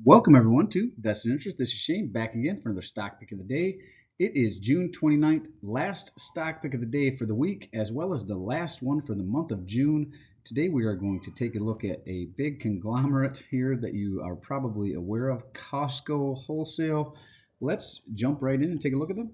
Welcome everyone to Vested Interest. This is Shane back again for another stock pick of the day. It is June 29th, last stock pick of the day for the week, as well as the last one for the month of June. Today we are going to take a look at a big conglomerate here that you are probably aware of, Costco Wholesale. Let's jump right in and take a look at them.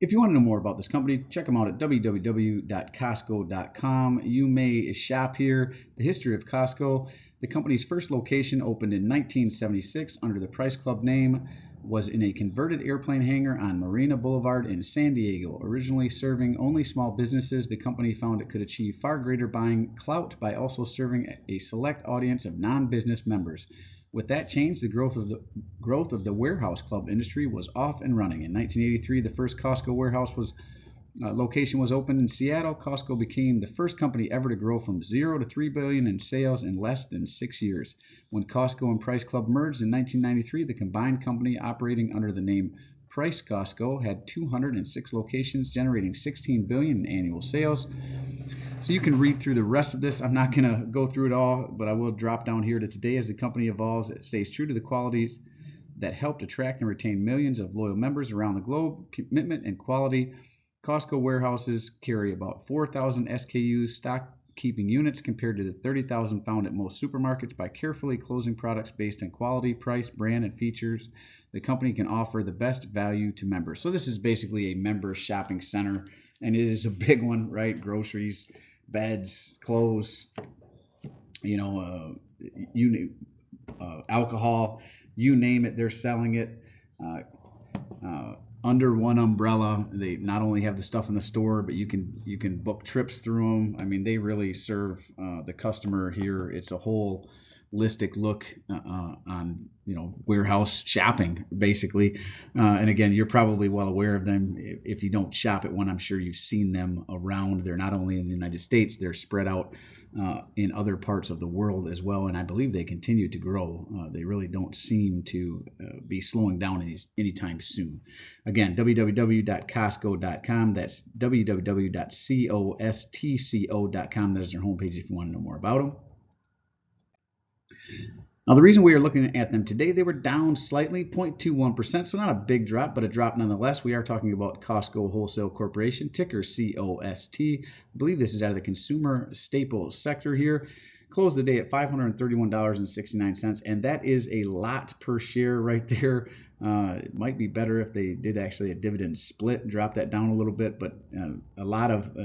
If you want to know more about this company, check them out at www.costco.com. You may shop here. The history of Costco: the company's first location opened in 1976 under the Price Club name, was in a converted airplane hangar on Marina Boulevard in San Diego. Originally serving only small businesses, the company found it could achieve far greater buying clout by also serving a select audience of non-business members. With that change, the growth of the warehouse club industry was off and running. In 1983, the first Costco warehouse location was opened in Seattle. Costco became the first company ever to grow from $0 to $3 billion in sales in less than 6 years. When Costco and Price Club merged in 1993, the combined company, operating under the name Price Costco, had 206 locations, generating $16 billion in annual sales. So you can read through the rest of this. I'm not going to go through it all, but I will drop down here to today. As the company evolves, it stays true to the qualities that helped attract and retain millions of loyal members around the globe: commitment and quality. Costco warehouses carry about 4,000 SKUs, stock keeping units, compared to the 30,000 found at most supermarkets. By carefully closing products based on quality, price, brand, and features, the company can offer the best value to members. So this is basically a member shopping center, and it is a big one, right? Groceries, beds, clothes, alcohol, you name it, they're selling it. Uh, Under one umbrella, they not only have the stuff in the store, but you can book trips through them. I mean, they really serve the customer here. It's a holistic look on warehouse shopping, basically. And again, you're probably well aware of them. If you don't shop at one, I'm sure you've seen them around. They're not only in the United States, they're spread out in other parts of the world as well, and I believe they continue to grow. They really don't seem to be slowing down anytime soon. Again, www.costco.com. That's www.costco.com. That is their homepage if you want to know more about them. Now, the reason we are looking at them today, they were down slightly, 0.21%, so not a big drop, but a drop nonetheless. We are talking about Costco Wholesale Corporation, ticker COST. I believe this is out of the consumer staples sector here. Closed the day at $531.69, and that is a lot per share right there. It might be better if they did actually a dividend split, drop that down a little bit, but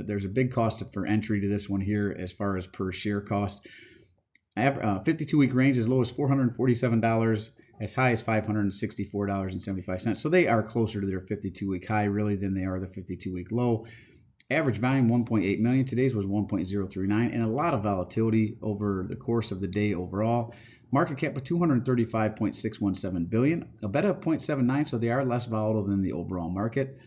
there's a big cost for entry to this one here as far as per share cost. 52-week range as low as $447, as high as $564.75. So they are closer to their 52-week high really than they are the 52-week low. Average volume 1.8 million. Today's was 1.039, and a lot of volatility over the course of the day overall. Market cap of $235.617 billion, a beta of 0.79, so they are less volatile than the overall market.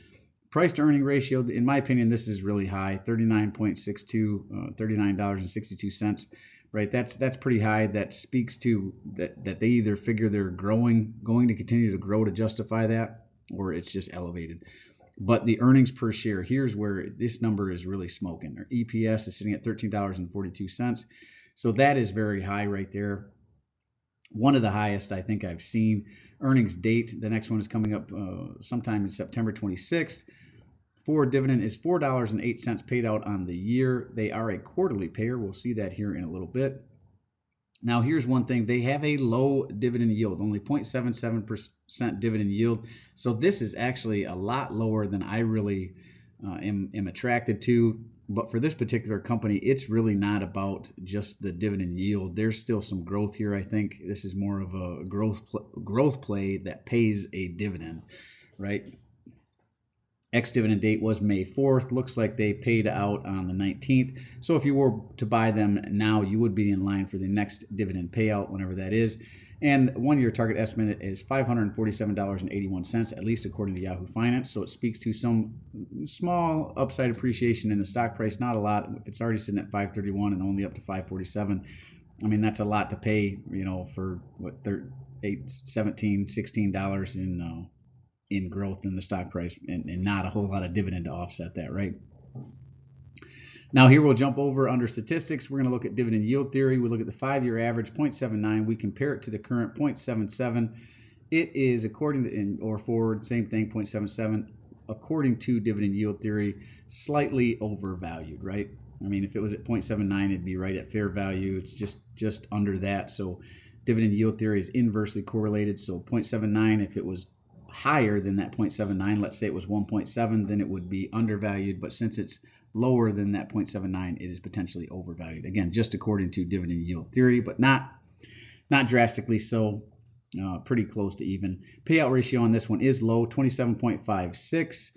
Price to earning ratio, in my opinion, this is really high, 39.62, $39.62. Right, that's pretty high. That speaks to that they either figure they're going to continue to grow to justify that, or it's just elevated. But the earnings per share, here's where this number is really smoking. Their EPS is sitting at $13.42. So that is very high right there. One of the highest I think I've seen. Earnings date, the next one is coming up sometime in September 26th. Forward dividend is $4.08 paid out on the year. They are a quarterly payer. We'll see that here in a little bit. Now, here's one thing. They have a low dividend yield, only 0.77% dividend yield. So this is actually a lot lower than I really am attracted to. But for this particular company, it's really not about just the dividend yield. There's still some growth here, I think. This is more of a growth play that pays a dividend, right? Ex-dividend date was May 4th. Looks like they paid out on the 19th. So if you were to buy them now, you would be in line for the next dividend payout, whenever that is. And 1 year target estimate is $547.81, at least according to Yahoo Finance. So it speaks to some small upside appreciation in the stock price. Not a lot. If it's already sitting at $531 and only up to $547, I mean, that's a lot to pay, for what, $8, $17, $16 in growth in the stock price, and not a whole lot of dividend to offset that, right? Now here we'll jump over under statistics. We're going to look at dividend yield theory. We look at the 5-year average, 0.79. We compare it to the current 0.77. It is according to, or forward, same thing, 0.77. According to dividend yield theory, slightly overvalued, right? I mean, if it was at 0.79, it'd be right at fair value. It's just under that. So dividend yield theory is inversely correlated. So 0.79, if it was higher than that 0.79, let's say it was 1.7, then it would be undervalued. But since it's lower than that 0.79, it is potentially overvalued. Again, just according to dividend yield theory, but not drastically so. Pretty close to even. Payout ratio on this one is low, 27.56.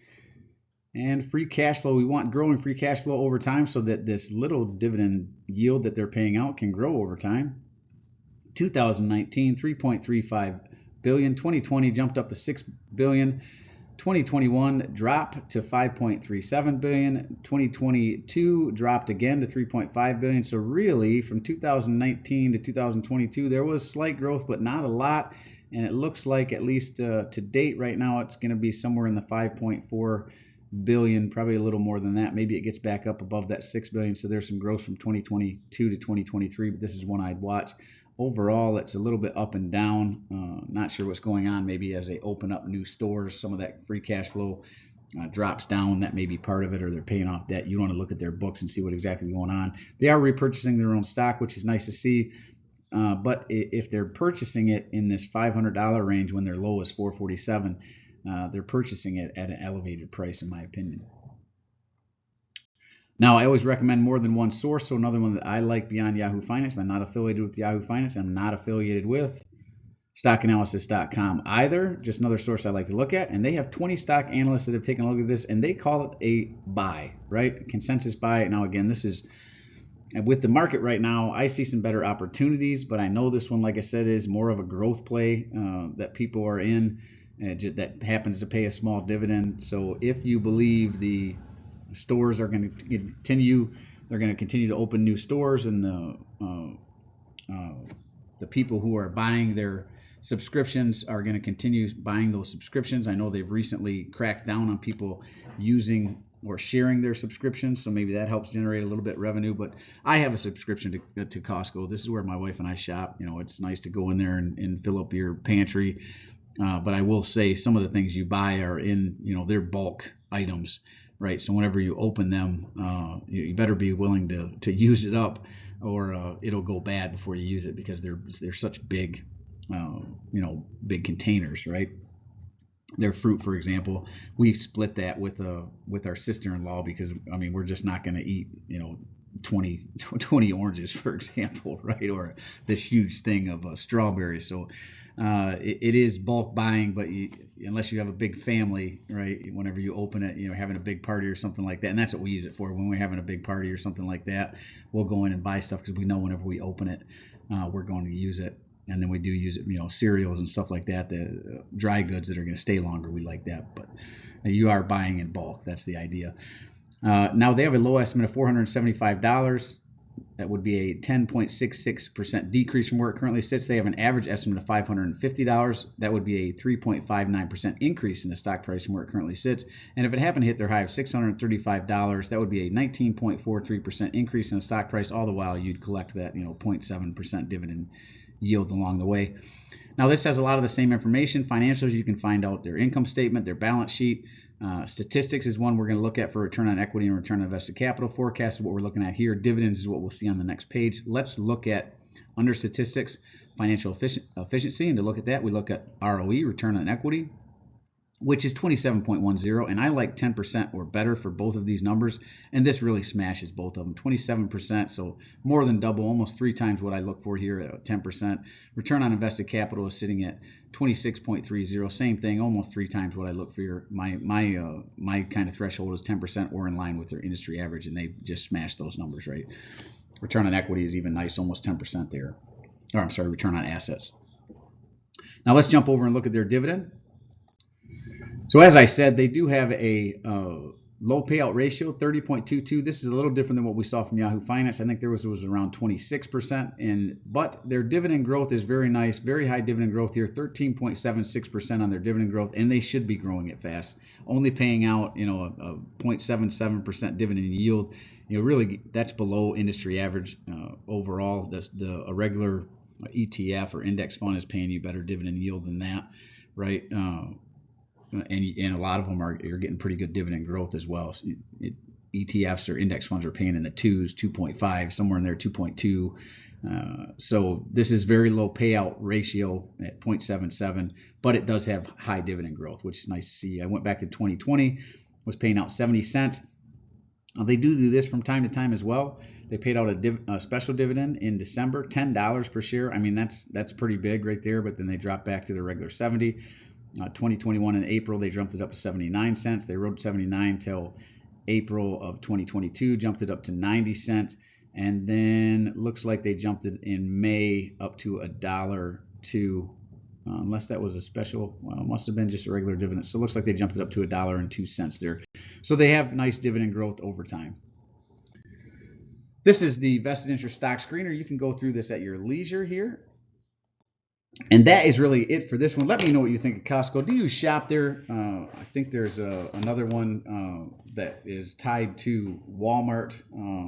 And free cash flow, we want growing free cash flow over time so that this little dividend yield that they're paying out can grow over time. 2019, 3.35 billion. 2020 jumped up to 6 billion. 2021 dropped to 5.37 billion. 2022 dropped again to 3.5 billion. So really, from 2019 to 2022, there was slight growth, but not a lot. And it looks like, at least to date right now, it's going to be somewhere in the 5.4 billion, probably a little more than that. Maybe it gets back up above that 6 billion. So there's some growth from 2022 to 2023, but this is one I'd watch. Overall, it's a little bit up and down. Not sure what's going on. Maybe as they open up new stores, some of that free cash flow drops down. That may be part of it, or they're paying off debt. You want to look at their books and see what exactly is going on. They are repurchasing their own stock, which is nice to see. But if they're purchasing it in this $500 range when their low is $447, they're purchasing it at an elevated price, in my opinion. Now, I always recommend more than one source. So another one that I like beyond Yahoo Finance, but I'm not affiliated with Yahoo Finance. I'm not affiliated with stockanalysis.com either. Just another source I like to look at. And they have 20 stock analysts that have taken a look at this, and they call it a buy, right? Consensus buy. Now, again, this is with the market right now. I see some better opportunities, but I know this one, like I said, is more of a growth play that people are in that happens to pay a small dividend. So if you believe the stores are going to continue, they're going to continue to open new stores, and the people who are buying their subscriptions are going to continue buying those subscriptions. I know they've recently cracked down on people using or sharing their subscriptions, so maybe that helps generate a little bit of revenue. But I have a subscription to Costco. This is where my wife and I shop. You know, it's nice to go in there and fill up your pantry. But I will say some of the things you buy are in, they're bulk items, right? So whenever you open them, you better be willing to use it up, or it'll go bad before you use it, because they're such big, big containers, right? Their fruit, for example, we split that with our sister-in-law, because we're just not going to eat 20 oranges, for example, right? Or this huge thing of strawberries. So it is bulk buying, but unless you have a big family, right? Whenever you open it, having a big party or something like that, and that's what we use it for. When we're having a big party or something like that, we'll go in and buy stuff, because we know whenever we open it, we're going to use it. And then we do use it, cereals and stuff like that, the dry goods that are going to stay longer. We like that, but you are buying in bulk. That's the idea. Now they have a low estimate of $475. That would be a 10.66% decrease from where it currently sits. They have an average estimate of $550. That would be a 3.59% increase in the stock price from where it currently sits. And if it happened to hit their high of $635, that would be a 19.43% increase in the stock price. All the while, you'd collect that 0.7% dividend yield along the way. Now, this has a lot of the same information. Financials, you can find out their income statement, their balance sheet. Statistics is one we're going to look at for return on equity and return on invested capital. Forecast is what we're looking at here. Dividends is what we'll see on the next page. Let's look at, under statistics, financial efficiency. And to look at that, we look at ROE, return on equity, which is 27.10, and I like 10% or better for both of these numbers, and this really smashes both of them. 27%, so more than double, almost 3 times what I look for here at 10%. Return on invested capital is sitting at 26.30, same thing, almost 3 times what I look for here. My kind of threshold is 10% or in line with their industry average, and they just smashed those numbers, right? Return on equity is even nice, almost 10% there. Or I'm sorry, return on assets. Now let's jump over and look at their dividend. So as I said, they do have a Low payout ratio, 30.22. This is a little different than what we saw from Yahoo Finance. I think there was around 26%, but their dividend growth is very nice, very high dividend growth here, 13.76% on their dividend growth, and they should be growing it fast. Only paying out, a 0.77% dividend yield. Really that's below industry average overall. A regular ETF or index fund is paying you better dividend yield than that, right? And a lot of them are getting pretty good dividend growth as well. So ETFs or index funds are paying in the 2s, 2.5, somewhere in there, 2.2. So this is very low payout ratio at 0.77, but it does have high dividend growth, which is nice to see. I went back to 2020, was paying out 70 cents. They do this from time to time as well. They paid out a special dividend in December, $10 per share. I mean, that's pretty big right there, but then they dropped back to the regular 70. 2021 in April, they jumped it up to 79 cents. They rode 79 till April of 2022, jumped it up to 90 cents. And then looks like they jumped it in May up to $1.02, unless that was a special. Well, it must have been just a regular dividend. So it looks like they jumped it up to $1.02 there. So they have nice dividend growth over time. This is the vested interest stock screener. You can go through this at your leisure here. And that is really it for this one. Let me know what you think of Costco. Do you shop there? I think there's another one that is tied to Walmart.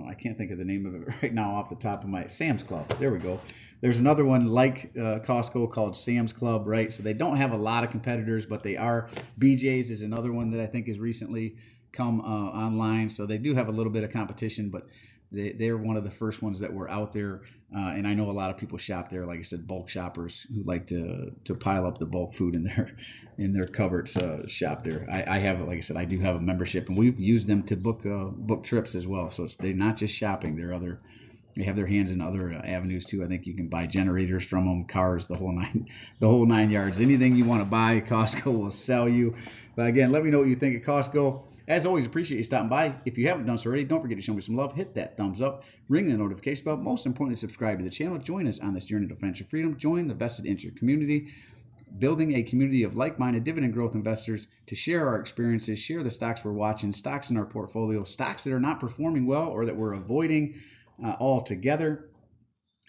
I can't think of the name of it right now off the top of my Sam's Club. There we go. There's another one like Costco called Sam's Club, right? So they don't have a lot of competitors, but they are. BJ's is another one that I think has recently come online. So they do have a little bit of competition, but they're one of the first ones that were out there, and I know a lot of people shop there. Like I said, bulk shoppers who like to pile up the bulk food in their cupboards shop there. I have, like I said, I do have a membership, and we've used them to book trips as well. So they're not just shopping; they have their hands in other avenues too. I think you can buy generators from them, cars, the whole nine yards. Anything you want to buy, Costco will sell you. But again, let me know what you think of Costco. As always, appreciate you stopping by. If you haven't done so already, don't forget to show me some love. Hit that thumbs up. Ring the notification bell. Most importantly, subscribe to the channel. Join us on this journey to financial freedom. Join the vested interest community. Building a community of like-minded dividend growth investors to share our experiences, share the stocks we're watching, stocks in our portfolio, stocks that are not performing well or that we're avoiding altogether.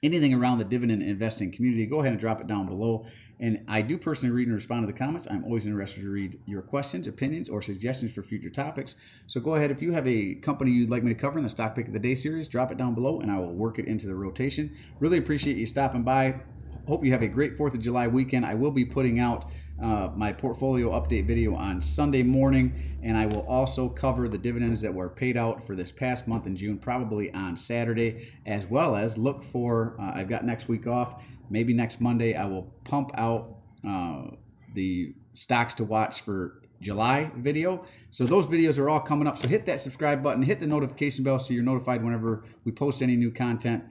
Anything around the dividend investing community, go ahead and drop it down below. And I do personally read and respond to the comments. I'm always interested to read your questions, opinions, or suggestions for future topics. So go ahead, if you have a company you'd like me to cover in the Stock Pick of the Day series, drop it down below and I will work it into the rotation. Really appreciate you stopping by. Hope you have a great 4th of July weekend. I will be putting out my portfolio update video on Sunday morning, and I will also cover the dividends that were paid out for this past month in June, probably on Saturday, as well as look for, I've got next week off, maybe next Monday I will pump out the stocks to watch for July video. So those videos are all coming up. So hit that subscribe button, hit the notification bell so you're notified whenever we post any new content.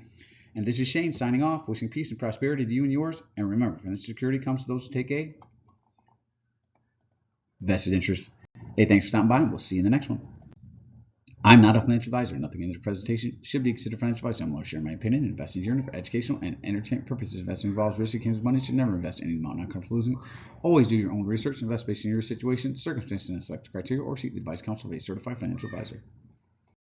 And this is Shane signing off, wishing peace and prosperity to you and yours. And remember, financial security comes to those who take a vested interest. Hey, thanks for stopping by, and we'll see you in the next one. I'm not a financial advisor. Nothing in this presentation should be considered financial advice. I'm going to share my opinion. Investing journey for educational and entertainment purposes. Investing involves risk. It comes money. Should never invest any amount not comfortable losing. Always do your own research. Invest based on your situation, circumstances, and select criteria, or seek the advice counsel of a certified financial advisor.